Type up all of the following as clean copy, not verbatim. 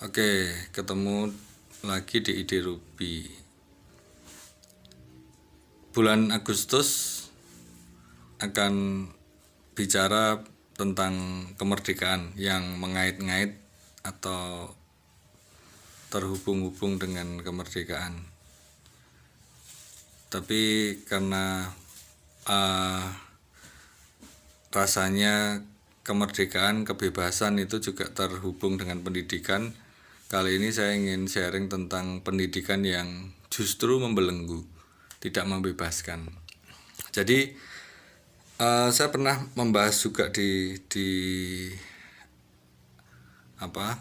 Oke, ketemu lagi di Ide Ruby. Bulan Agustus akan bicara tentang kemerdekaan yang mengait-ngait atau terhubung-hubung dengan kemerdekaan. Tapi karena rasanya kemerdekaan, kebebasan itu juga terhubung dengan pendidikan. Kali ini saya ingin sharing tentang pendidikan yang justru membelenggu, tidak membebaskan. Jadi saya pernah membahas juga di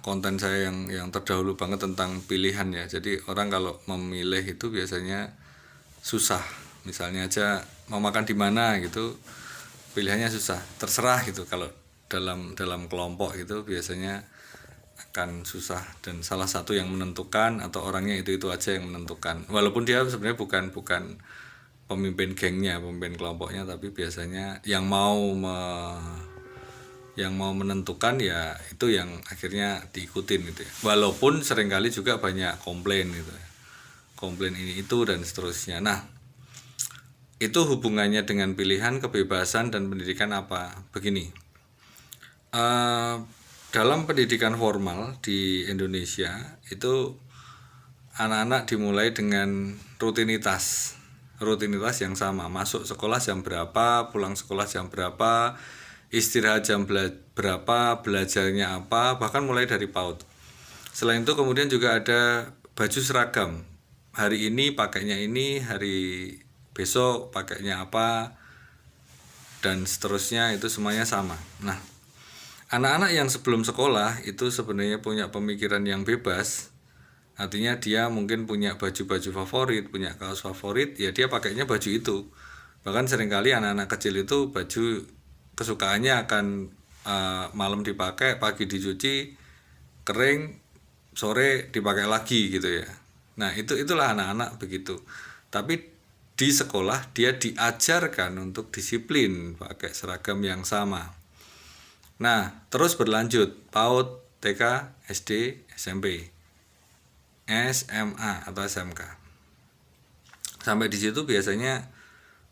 konten saya yang terdahulu banget tentang pilihan ya. Jadi orang kalau memilih itu biasanya susah. Misalnya aja mau makan di mana gitu, pilihannya susah, terserah gitu. Kalau dalam kelompok itu biasanya akan susah, dan salah satu yang menentukan atau orangnya itu aja yang menentukan, walaupun dia sebenarnya bukan pemimpin gengnya, pemimpin kelompoknya, tapi biasanya yang mau menentukan ya itu yang akhirnya diikutin gitu ya. Walaupun seringkali juga banyak komplain gitu ya, komplain ini itu dan seterusnya. Nah, itu hubungannya dengan pilihan, kebebasan, dan pendidikan apa? Begini, dalam pendidikan formal di Indonesia itu anak-anak dimulai dengan rutinitas yang sama. Masuk sekolah jam berapa, pulang sekolah jam berapa, istirahat jam berapa, belajarnya apa, bahkan mulai dari PAUD. Selain itu kemudian juga ada baju seragam. Hari ini pakainya ini, hari besok pakainya apa, dan seterusnya, itu semuanya sama. Nah, anak-anak yang sebelum sekolah itu sebenarnya punya pemikiran yang bebas. Artinya dia mungkin punya baju-baju favorit, punya kaos favorit, ya dia pakainya baju itu. Bahkan seringkali anak-anak kecil itu baju kesukaannya akan malam dipakai, pagi dicuci, kering, sore dipakai lagi gitu ya. Nah, itulah anak-anak begitu. Tapi di sekolah dia diajarkan untuk disiplin, pakai seragam yang sama. Nah, terus berlanjut PAUD, TK, SD, SMP, SMA atau SMK. Sampai di situ biasanya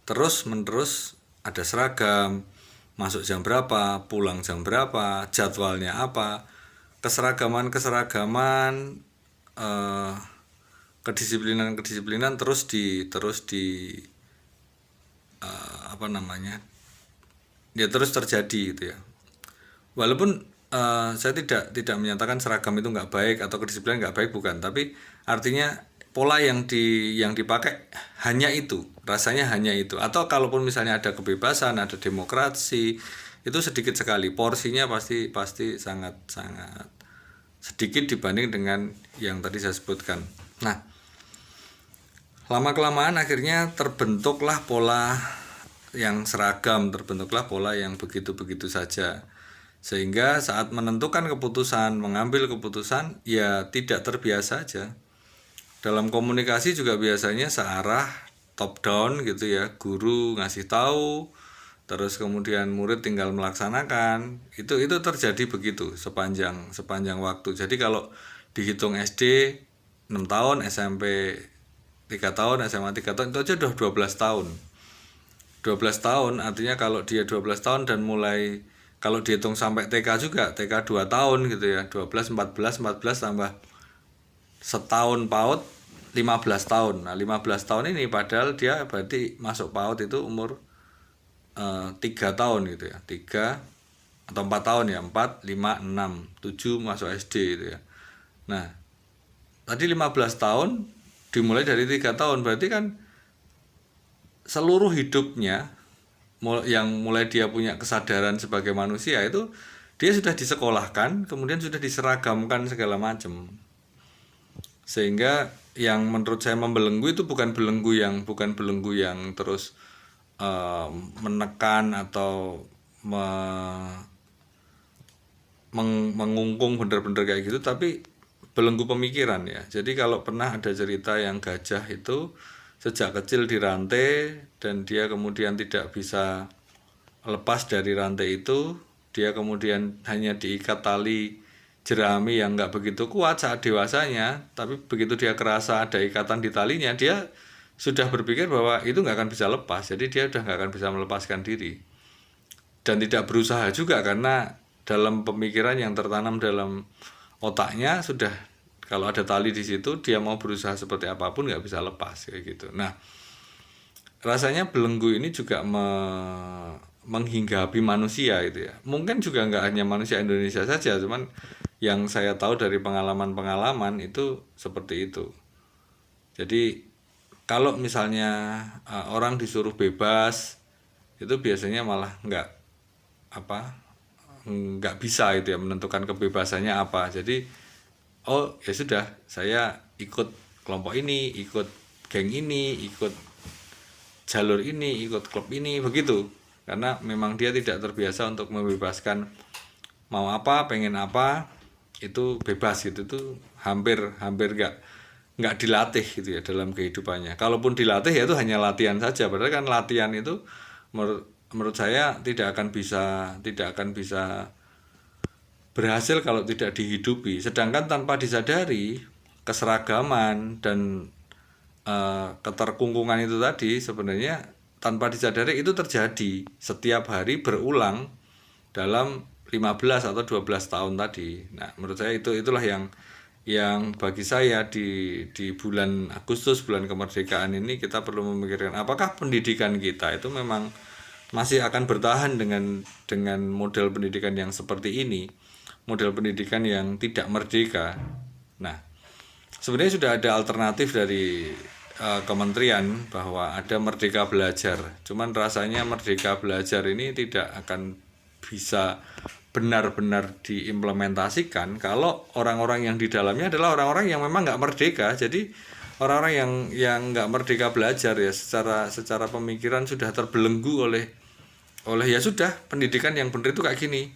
terus-menerus ada seragam, masuk jam berapa, pulang jam berapa, jadwalnya apa, keseragaman, kedisiplinan terus di terus terjadi gitu ya. Walaupun saya tidak menyatakan seragam itu nggak baik atau kedisiplinan nggak baik, bukan, tapi artinya pola yang dipakai hanya itu, rasanya hanya itu. Atau kalaupun misalnya ada kebebasan, ada demokrasi, itu sedikit sekali, porsinya pasti sangat sedikit dibanding dengan yang tadi saya sebutkan. Nah, lama kelamaan akhirnya terbentuklah pola yang seragam, terbentuklah pola yang begitu-begitu saja. Sehingga saat menentukan keputusan, mengambil keputusan, ya tidak terbiasa aja. Dalam komunikasi juga biasanya searah, top down gitu ya, guru ngasih tahu, terus kemudian murid tinggal melaksanakan. Itu terjadi begitu sepanjang waktu. Jadi kalau dihitung SD 6 tahun, SMP 3 tahun, SMA 3 tahun, itu aja udah 12 tahun. 12 tahun artinya kalau dia 12 tahun dan mulai, kalau dihitung sampai TK juga, TK 2 tahun gitu ya, 12, 14 tambah setahun PAUD, 15 tahun. Nah, 15 tahun ini padahal dia berarti masuk PAUD itu umur 3 tahun gitu ya, 3 atau 4 tahun ya, 4, 5, 6, 7 masuk SD gitu ya. Nah, tadi 15 tahun dimulai dari 3 tahun, berarti kan seluruh hidupnya yang mulai dia punya kesadaran sebagai manusia itu dia sudah disekolahkan, kemudian sudah diseragamkan segala macam. Sehingga yang menurut saya membelenggu itu bukan belenggu yang terus menekan atau mengungkung bener-bener kayak gitu, tapi belenggu pemikiran ya. Jadi kalau pernah ada cerita yang gajah itu sejak kecil dirantai dan dia kemudian tidak bisa lepas dari rantai itu, dia kemudian hanya diikat tali jerami yang nggak begitu kuat saat dewasanya, tapi begitu dia kerasa ada ikatan di talinya, dia sudah berpikir bahwa itu nggak akan bisa lepas, jadi dia udah nggak akan bisa melepaskan diri dan tidak berusaha juga karena dalam pemikiran yang tertanam dalam otaknya sudah kalau ada tali di situ dia mau berusaha seperti apapun nggak bisa lepas kayak gitu. Nah, rasanya belenggu ini juga menghinggapi manusia itu ya. Mungkin juga nggak hanya manusia Indonesia saja, cuman yang saya tahu dari pengalaman-pengalaman itu seperti itu. Jadi kalau misalnya orang disuruh bebas itu biasanya malah apa nggak bisa itu ya menentukan kebebasannya apa. Jadi oh ya sudah saya ikut kelompok ini, ikut geng ini, ikut jalur ini, ikut klub ini begitu. Karena memang dia tidak terbiasa untuk membebaskan mau apa, pengen apa itu bebas gitu tuh hampir hampir nggak dilatih gitu ya dalam kehidupannya. Kalaupun dilatih ya itu hanya latihan saja. Padahal kan latihan itu menurut saya tidak akan bisa berhasil kalau tidak dihidupi. Sedangkan tanpa disadari keseragaman dan keterkungkungan itu tadi sebenarnya tanpa disadari itu terjadi setiap hari berulang dalam 15 atau 12 tahun tadi. Nah, menurut saya itulah yang bagi saya di bulan Agustus, bulan kemerdekaan ini kita perlu memikirkan apakah pendidikan kita itu memang masih akan bertahan dengan model pendidikan yang seperti ini, model pendidikan yang tidak merdeka. Nah, sebenarnya sudah ada alternatif dari kementerian bahwa ada Merdeka Belajar. Cuman rasanya Merdeka Belajar ini tidak akan bisa benar-benar diimplementasikan kalau orang-orang yang di dalamnya adalah orang-orang yang memang nggak merdeka. Jadi orang-orang yang nggak merdeka belajar ya secara pemikiran sudah terbelenggu oleh ya sudah pendidikan yang benar itu kayak gini.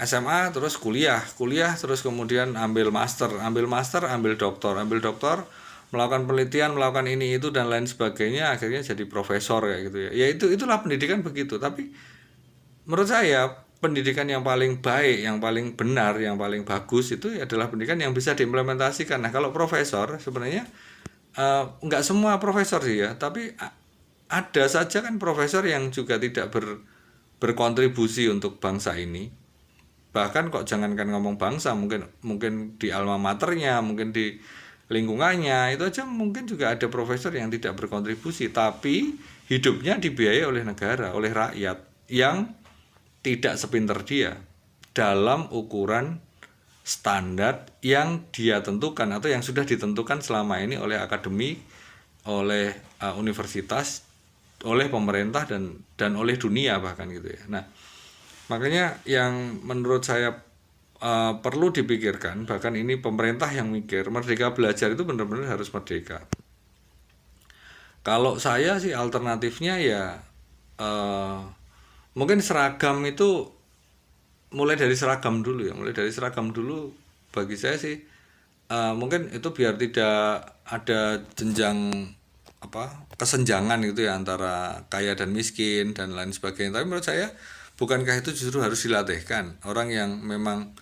SMA terus kuliah terus kemudian ambil master, ambil doktor, melakukan penelitian, melakukan ini itu dan lain sebagainya, akhirnya jadi profesor kayak gitu ya. Ya itulah pendidikan begitu. Tapi menurut saya pendidikan yang paling baik, yang paling benar, yang paling bagus itu adalah pendidikan yang bisa diimplementasikan. Nah, kalau profesor sebenarnya nggak semua profesor sih ya, tapi ada saja kan profesor yang juga tidak berkontribusi untuk bangsa ini. Bahkan kok jangankan ngomong bangsa, mungkin di alma maternya, mungkin di lingkungannya itu aja mungkin juga ada profesor yang tidak berkontribusi, tapi hidupnya dibiayai oleh negara, oleh rakyat yang tidak sepinter dia dalam ukuran standar yang dia tentukan atau yang sudah ditentukan selama ini oleh akademi, oleh universitas, oleh pemerintah dan oleh dunia bahkan gitu ya. Nah, makanya yang menurut saya perlu dipikirkan, bahkan ini pemerintah yang mikir, Merdeka Belajar itu benar-benar harus merdeka. Kalau saya sih alternatifnya ya mungkin seragam itu mulai dari seragam dulu bagi saya sih mungkin itu biar tidak ada jenjang kesenjangan gitu ya antara kaya dan miskin dan lain sebagainya. Tapi menurut saya bukankah itu justru harus dilatihkan orang yang memang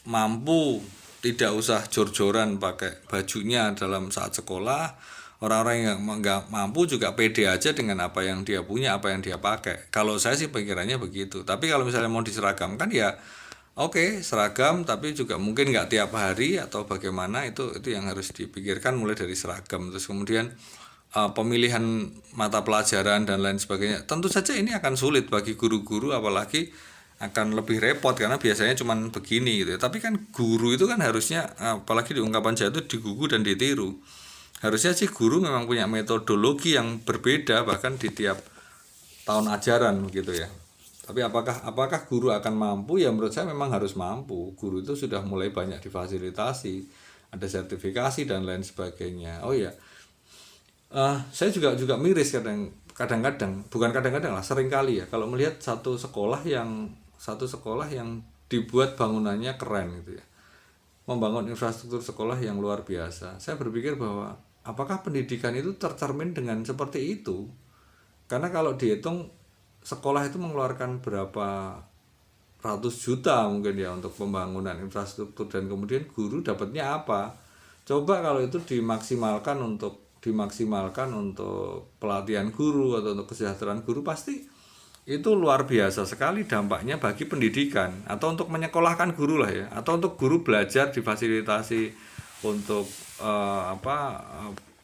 mampu tidak usah jor-joran pakai bajunya dalam saat sekolah, orang-orang yang nggak mampu juga pede aja dengan apa yang dia punya, apa yang dia pakai. Kalau saya sih pikirannya begitu. Tapi kalau misalnya mau diseragamkan ya oke, seragam tapi juga mungkin nggak tiap hari atau bagaimana itu yang harus dipikirkan mulai dari seragam. Terus kemudian pemilihan mata pelajaran dan lain sebagainya. Tentu saja ini akan sulit bagi guru-guru, apalagi akan lebih repot karena biasanya cuman begini gitu ya. Tapi kan guru itu kan harusnya apalagi di ungkapan Jawa itu digugu dan ditiru. Harusnya sih guru memang punya metodologi yang berbeda bahkan di tiap tahun ajaran gitu ya. Tapi apakah guru akan mampu? Ya menurut saya memang harus mampu. Guru itu sudah mulai banyak difasilitasi, ada sertifikasi dan lain sebagainya. Oh ya, saya juga miris kadang-kadang, bukan kadang-kadang lah, sering kali ya kalau melihat satu sekolah yang dibuat bangunannya keren gitu ya, membangun infrastruktur sekolah yang luar biasa. Saya berpikir bahwa apakah pendidikan itu tercermin dengan seperti itu? Karena kalau dihitung sekolah itu mengeluarkan berapa ratus juta mungkin ya untuk pembangunan infrastruktur, dan kemudian guru dapatnya apa? Coba kalau itu dimaksimalkan untuk pelatihan guru atau untuk kesejahteraan guru, pasti itu luar biasa sekali dampaknya bagi pendidikan, atau untuk menyekolahkan guru lah ya, atau untuk guru belajar difasilitasi untuk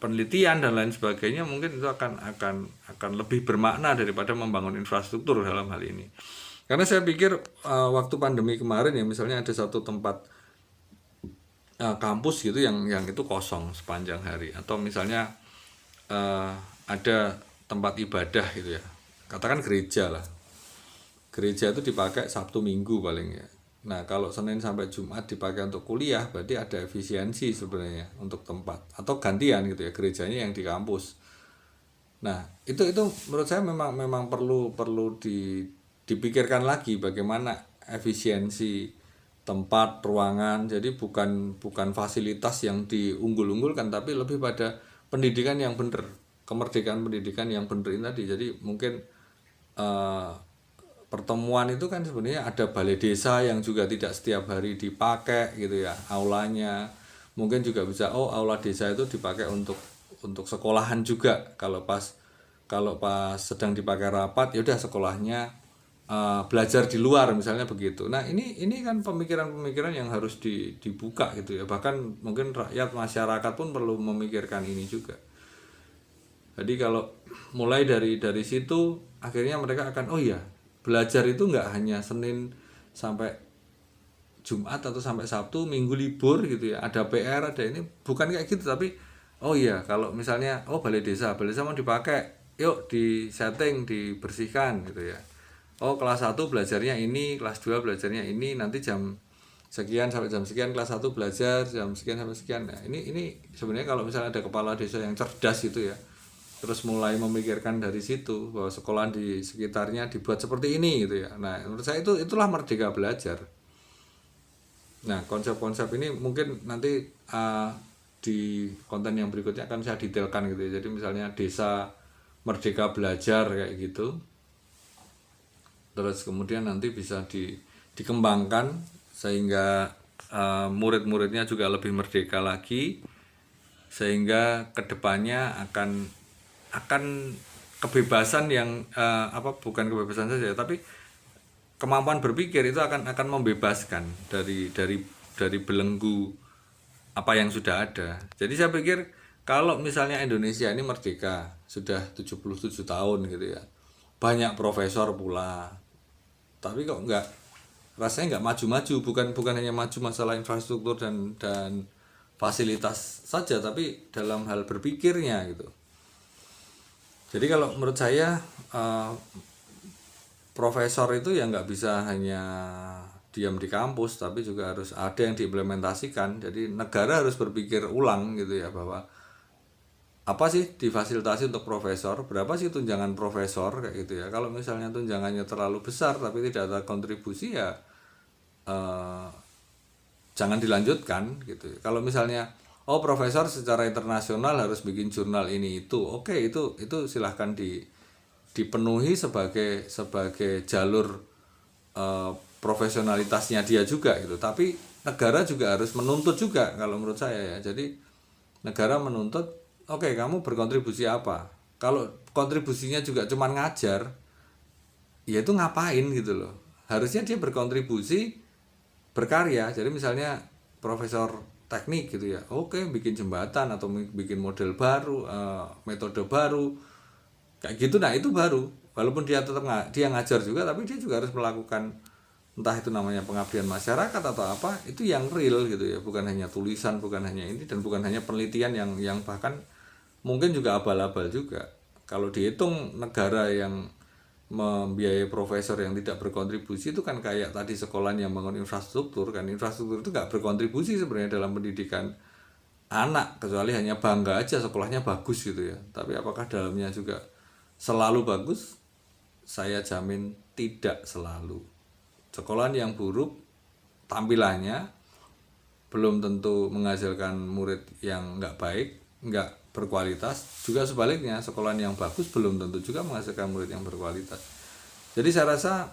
penelitian dan lain sebagainya. Mungkin itu akan lebih bermakna daripada membangun infrastruktur dalam hal ini. Karena saya pikir waktu pandemi kemarin ya, misalnya ada satu tempat kampus gitu yang itu kosong sepanjang hari, atau misalnya ada tempat ibadah gitu ya, katakan gereja lah, gereja itu dipakai Sabtu Minggu paling ya. Nah kalau Senin sampai Jumat dipakai untuk kuliah, berarti ada efisiensi sebenarnya untuk tempat, atau gantian gitu ya, gerejanya yang di kampus. Nah itu menurut saya memang perlu dipikirkan lagi bagaimana efisiensi tempat, ruangan. Jadi bukan fasilitas yang diunggul-unggulkan, tapi lebih pada pendidikan yang benar, kemerdekaan pendidikan yang benar ini tadi. Jadi mungkin pertemuan itu kan sebenarnya ada balai desa yang juga tidak setiap hari dipakai gitu ya aulanya. Mungkin juga bisa aula desa itu dipakai untuk sekolahan juga. Kalau pas sedang dipakai rapat, ya udah sekolahnya belajar di luar misalnya begitu. Nah ini kan pemikiran-pemikiran yang harus dibuka gitu ya. Bahkan mungkin rakyat masyarakat pun perlu memikirkan ini juga. Jadi kalau mulai dari situ, akhirnya mereka akan belajar itu nggak hanya Senin sampai Jumat atau sampai Sabtu, Minggu libur gitu ya, ada PR, ada ini, bukan kayak gitu. Tapi kalau misalnya balai desa mau dipakai, yuk di setting, dibersihkan gitu ya. Kelas 1 belajarnya ini, kelas 2 belajarnya ini, nanti jam sekian sampai jam sekian kelas 1 belajar, jam sekian sampai sekian. Nah, ini sebenarnya kalau misalnya ada kepala desa yang cerdas itu ya, terus mulai memikirkan dari situ bahwa sekolah di sekitarnya dibuat seperti ini gitu ya. Nah, menurut saya itulah merdeka belajar. Nah, konsep-konsep ini mungkin nanti di konten yang berikutnya akan saya detailkan gitu ya. Jadi misalnya desa merdeka belajar kayak gitu. Terus kemudian nanti bisa dikembangkan sehingga murid-muridnya juga lebih merdeka lagi, sehingga kedepannya akan kebebasan yang bukan kebebasan saja, tapi kemampuan berpikir itu akan membebaskan dari belenggu apa yang sudah ada. Jadi saya pikir kalau misalnya Indonesia ini merdeka sudah 77 tahun gitu ya, banyak profesor pula, tapi kok rasanya nggak maju-maju. Bukan hanya maju masalah infrastruktur dan fasilitas saja, tapi dalam hal berpikirnya gitu. Jadi kalau menurut saya profesor itu ya nggak bisa hanya diam di kampus, tapi juga harus ada yang diimplementasikan. Jadi negara harus berpikir ulang gitu ya, bahwa apa sih difasilitasi untuk profesor, berapa sih tunjangan profesor kayak gitu ya. Kalau misalnya tunjangannya terlalu besar tapi tidak ada kontribusi ya jangan dilanjutkan gitu. Kalau misalnya profesor secara internasional harus bikin jurnal ini itu, oke, itu silahkan dipenuhi sebagai jalur profesionalitasnya dia juga gitu. Tapi negara juga harus menuntut juga kalau menurut saya ya. Jadi negara menuntut, oke, kamu berkontribusi apa? Kalau kontribusinya juga cuma ngajar, ya itu ngapain gitu loh. Harusnya dia berkontribusi, berkarya. Jadi misalnya profesor teknik gitu ya, oke, bikin jembatan atau bikin model baru, metode baru kayak gitu. Nah itu baru, walaupun dia tetap dia ngajar juga, tapi dia juga harus melakukan, entah itu namanya pengabdian masyarakat atau apa, itu yang real gitu ya. Bukan hanya tulisan, bukan hanya ini, dan bukan hanya penelitian yang bahkan mungkin juga abal-abal juga. Kalau dihitung negara yang membiayai profesor yang tidak berkontribusi, itu kan kayak tadi sekolah yang bangun infrastruktur kan. Infrastruktur itu nggak berkontribusi sebenarnya dalam pendidikan anak, kecuali hanya bangga aja sekolahnya bagus gitu ya. Tapi apakah dalamnya juga selalu bagus? Saya jamin tidak selalu. Sekolah yang buruk tampilannya belum tentu menghasilkan murid yang nggak baik, nggak berkualitas. Juga sebaliknya, sekolah yang bagus belum tentu juga menghasilkan murid yang berkualitas. Jadi saya rasa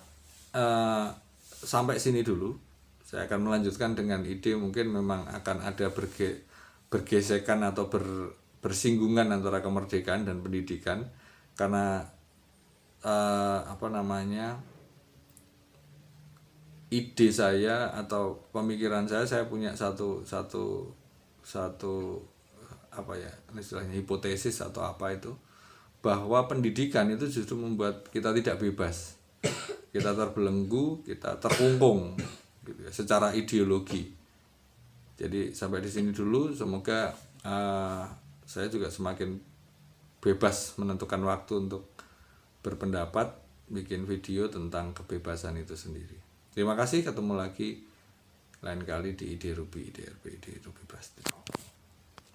sampai sini dulu. Saya akan melanjutkan dengan ide mungkin memang akan ada bergesekan atau bersinggungan antara kemerdekaan dan pendidikan, karena ide saya atau pemikiran saya punya satu istilahnya hipotesis atau apa itu, bahwa pendidikan itu justru membuat kita tidak bebas, kita terbelenggu, kita terkungkung gitu ya, secara ideologi. Jadi sampai di sini dulu, semoga saya juga semakin bebas menentukan waktu untuk berpendapat, bikin video tentang kebebasan itu sendiri. Terima kasih, ketemu lagi lain kali di Ide Ruby, Ide RP, Ide Ruby Prasetyo.